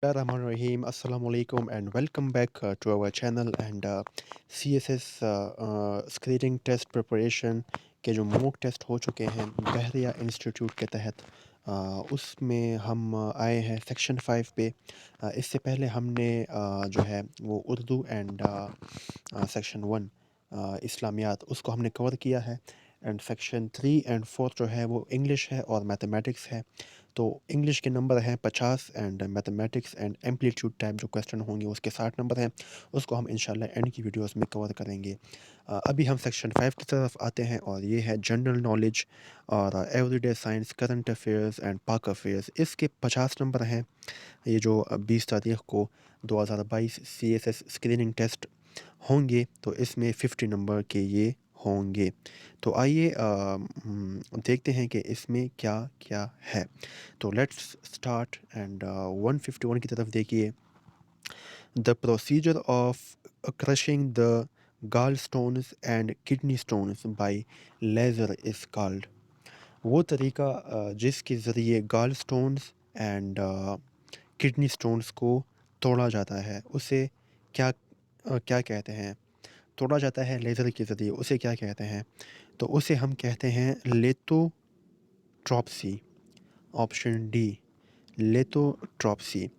Bismillahirrahmanirrahim. Assalamu alaikum and welcome back to our channel and CSS screening test preparation के जो mock test हो चुके हैं बहरिया institute के तहत उसमें हम आए हैं सेक्शन 5 पे। इससे पहले हमने जो है वो उर्दू एंड सेक्शन 1 इस्लामियात उसको हमने कवर किया है एंड सेक्शन 3 एंड 4 जो है वो इंग्लिश है और मैथमेटिक्स है। तो इंग्लिश के नंबर हैं 50 and mathematics and amplitude type जो क्वेश्चन होंगे उसके 60 नंबर हैं। उसको हम इंशाल्लाह एंड की वीडियोस में कवर करेंगे। अभी हम सेक्शन 5 की तरफ आते हैं और ये है जनरल नॉलेज और everyday science current affairs and पाक अफेयर्स। इसके 50 नंबर हैं। ये जो 20 तारीख को 2022 CSS स्क्रीनिंग टेस्ट होंगे तो इसमें 50 नंबर के ये होंगे। तो आइए देखते हैं कि इसमें क्या क्या है। तो लेट्स स्टार्ट एंड 151 की तरफ देखिए। The procedure of crushing the गाल stones and kidney stones bye laser is called. वो तरीका जिसके ज़रिए गाल स्टोन्स एंड किडनी स्टोन्स को तोड़ा जाता है उसे क्या कहते हैं। तोड़ा जाता है लेज़र के ज़रिए उसे क्या कहते हैं। तो उसे हम कहते हैं लेथोट्रॉप्सी। Option D लेथोट्रॉप्सी।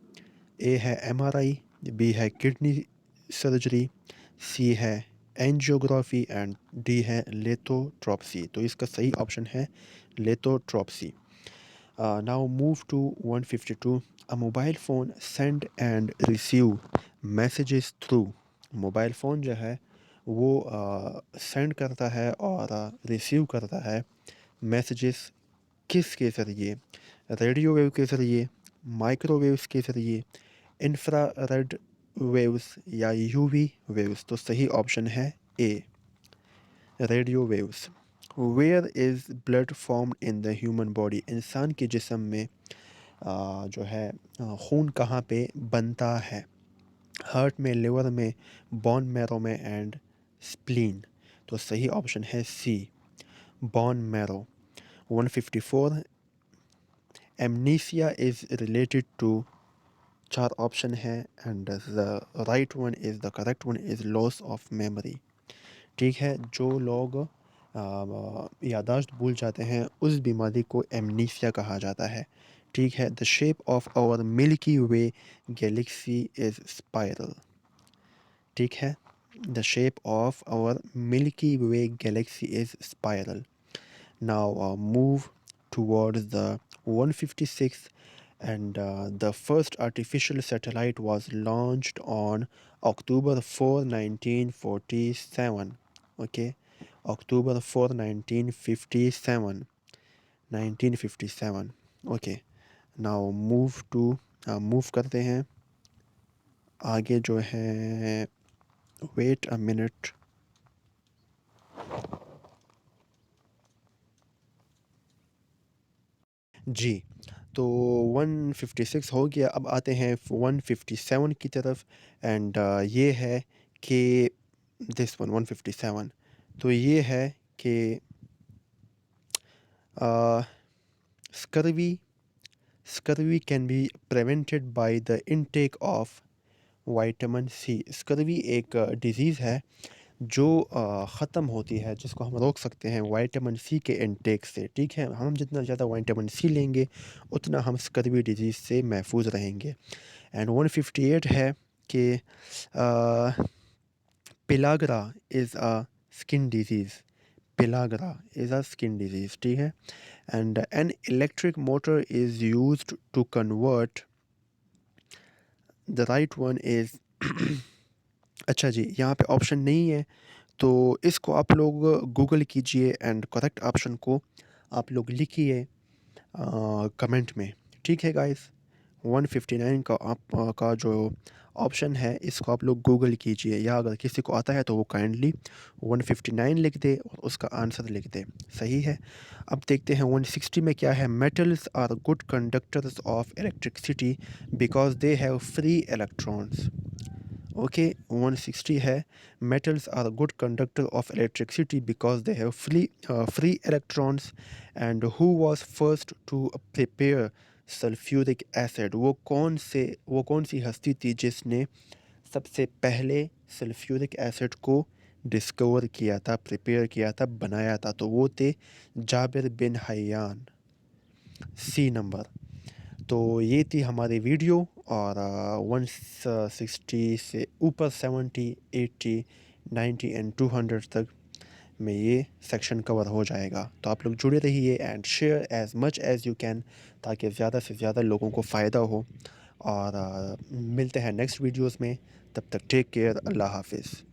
ए है एमआरआई, बी है किडनी सर्जरी, सी है एंजियोग्राफी एंड डी है लेथोट्रॉप्सी। तो इसका सही ऑप्शन है लेथोट्रॉप्सी। Now move to 152. A mobile phone send and receive messages through। Mobile phone जो है वो सेंड करता है और रिसीव करता है मैसेजेस किसके ज़रिए। रेडियो वेव के ज़रिए, माइक्रोवेव्स के ज़रिए, इंफ्रारेड वेव्स या यूवी वेव्स। तो सही ऑप्शन है ए radio waves. Where is blood formed in the human body. इंसान के जिस्म में जो है खून कहाँ पे बनता है। हार्ट में, लिवर में, बोन मैरो में एंड स्प्लीन। तो सही ऑप्शन है सी bone marrow. 154 amnesia is related to. चार ऑप्शन है and the right one is the correct one is loss of memory. ठीक है, जो लोग याददाश्त भूल जाते हैं उस बीमारी को एमनीसिया कहा जाता है। ठीक है, the shape of our Milky Way galaxy is spiral. ठीक है, the shape of our Milky Way galaxy is spiral. Now move towards the 156 and the first artificial satellite was launched on October 4, 1947. Okay, October 4, 1957. 1957. Okay, now move करते हैं आगे जो है। wait a minute। जी, तो 156 हो गया। अब आते हैं 157 की तरफ एंड ये है कि दिस वन 157। तो ये है कि scurvy scurvy can be prevented by the intake of vitamin C. Scurvy एक डिज़ीज़ है जो ख़त्म होती है, जिसको हम रोक सकते हैं विटामिन सी के इनटेक से। ठीक है, हम जितना ज़्यादा विटामिन सी लेंगे उतना हम स्कर्वी डिजीज़ से महफूज रहेंगे। एंड 158 है कि pellagra is a skin disease. Pellagra is a skin disease. ठीक है, and an electric motor is used to convert. The right one is अच्छा जी, यहाँ पे ऑप्शन नहीं है तो इसको आप लोग गूगल कीजिए एंड करेक्ट ऑप्शन को आप लोग लिखिए कमेंट में। ठीक है गाइस, 159 का जो ऑप्शन है इसको आप लोग गूगल कीजिए, या अगर किसी को आता है तो वो काइंडली 159 लिख दे और उसका आंसर लिख दे। सही है। अब देखते हैं 160 में क्या है। Metals are good conductors of electricity because they have free electrons. Okay, 160 है metals are a good conductor of electricity because they have free electrons and who was first to prepare sulphuric acid वो कौन सी हस्ती थी जिसने सबसे पहले sulphuric acid को discover किया था, प्रिपेयर किया था, बनाया था? तो वो थे जाबिर बिन हय्यान, सी नंबर। तो ये थी हमारी वीडियो, और 160 से ऊपर 70, 80, 90 एंड 200 तक में ये सेक्शन कवर हो जाएगा। तो आप लोग जुड़े रहिए and share as much as you can, ताकि ज़्यादा से ज़्यादा लोगों को फ़ायदा हो। और मिलते हैं नेक्स्ट वीडियोस में। तब तक टेक केयर, अल्लाह हाफिज़।